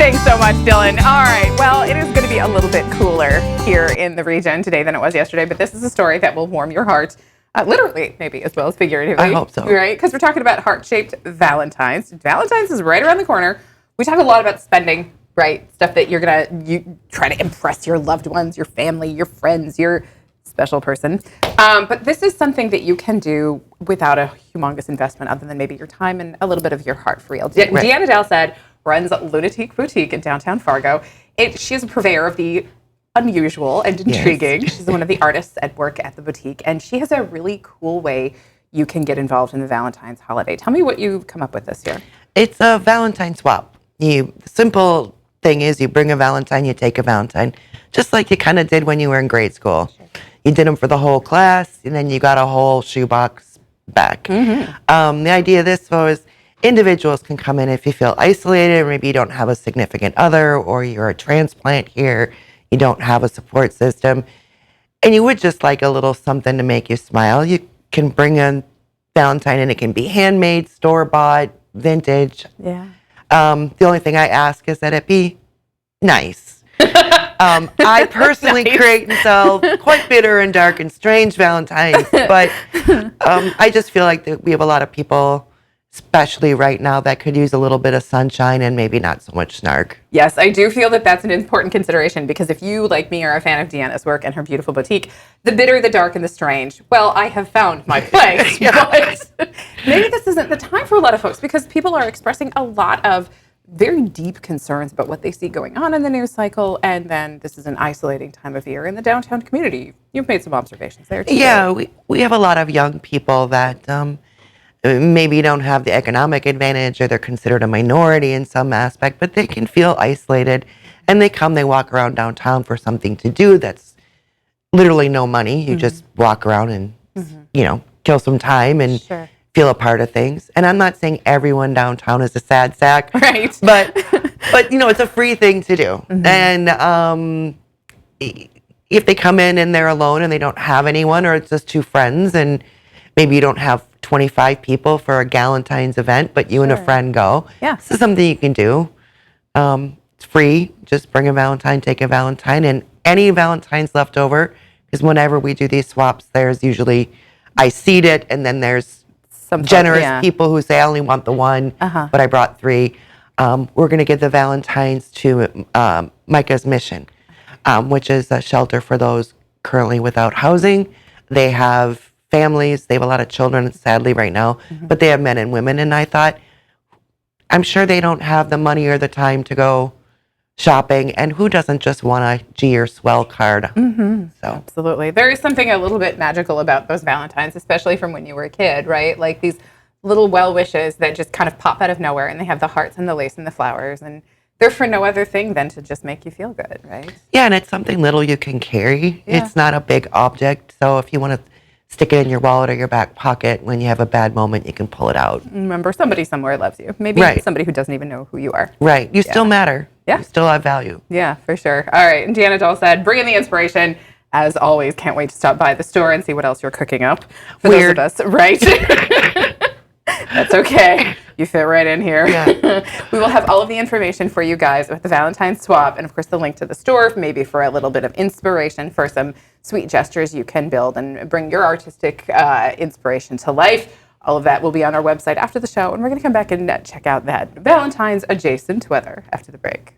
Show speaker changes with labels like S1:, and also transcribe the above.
S1: Thanks so much, Dylan. All right, well, it is going to be a little bit cooler here in the region today than it was yesterday, but this is a story that will warm your heart, literally, maybe, as well as figuratively.
S2: I hope so.
S1: Right? Because we're talking about heart-shaped Valentines. Valentine's is right around the corner. We talk a lot about spending, right? Stuff that you try to impress your loved ones, your family, your friends, your special person. But this is something that you can do without a humongous investment other than maybe your time and a little bit of your heart for real.
S2: Right.
S1: Deanna Dahlsad runs Lunatique Boutique in downtown Fargo. She is a purveyor of the unusual and intriguing. Yes. She's one of the artists at work at the boutique, and she has a really cool way you can get involved in the Valentine's holiday. Tell me what you've come up with this year.
S2: It's a Valentine swap. The simple thing is you bring a Valentine, you take a Valentine, just like you kind of did when you were in grade school. Sure. You did them for the whole class, and then you got a whole shoebox back. Mm-hmm. The idea of this was individuals can come in if you feel isolated, or maybe you don't have a significant other, or you're a transplant here, you don't have a support system, and you would just like a little something to make you smile. You can bring a Valentine, and it can be handmade, store-bought, vintage.
S1: Yeah.
S2: The only thing I ask is that it be nice. I personally create and sell quite bitter and dark and strange Valentines, but I just feel like that we have a lot of people, especially right now, that could use a little bit of sunshine and maybe not so much snark.
S1: Yes, I do feel that that's an important consideration, because if you, like me, are a fan of Deanna's work and her beautiful boutique, the bitter, the dark, and the strange, well, I have found my place. But maybe this isn't the time for a lot of folks, because people are expressing a lot of very deep concerns about what they see going on in the news cycle, and then this is an isolating time of year in the downtown community. You've made some observations there, too.
S2: Yeah, we have a lot of young people that maybe don't have the economic advantage, or they're considered a minority in some aspect, but they can feel isolated, and they walk around downtown for something to do that's literally no money. You just walk around and, kill some time and feel a part of things. And I'm not saying everyone downtown is a sad sack, right? But it's a free thing to do. And if they come in and they're alone and they don't have anyone, or it's just two friends, and maybe you don't have 25 people for a Valentine's event, but you and a friend go.
S1: Yeah.
S2: This is something you can do. It's free. Just bring a Valentine, take a Valentine, and any Valentines left over, because whenever we do these swaps, there's usually, I seed it, and then there's some generous people who say, I only want the one, but I brought three. We're going to give the Valentines to Micah's Mission, which is a shelter for those currently without housing. They have families. They have a lot of children, sadly, right now, but they have men and women. And I thought, I'm sure they don't have the money or the time to go shopping, and who doesn't just want a G or Swell card?
S1: So absolutely, there is something a little bit magical about those Valentines, especially from when you were a kid, right? Like these little well wishes that just kind of pop out of nowhere, and they have the hearts and the lace and the flowers, and they're for no other thing than to just make you feel good, right?
S2: Yeah, and it's something little you can carry. It's not a big object, so if you want to stick it in your wallet or your back pocket, when you have a bad moment, you can pull it out.
S1: Remember, somebody somewhere loves you. Maybe somebody who doesn't even know who you are.
S2: Right. You still matter.
S1: Yeah.
S2: You still have value.
S1: Yeah, for sure. All right. And Deanna Dahlsad, bring in the inspiration. As always, can't wait to stop by the store and see what else you're cooking up. For those of us, right? That's okay. You fit right in here. Yeah. We will have all of the information for you guys with the Valentine swap, and of course the link to the store, maybe for a little bit of inspiration for some sweet gestures you can build and bring your artistic inspiration to life. All of that will be on our website after the show, and we're going to come back and check out that Valentine's adjacent weather after the break.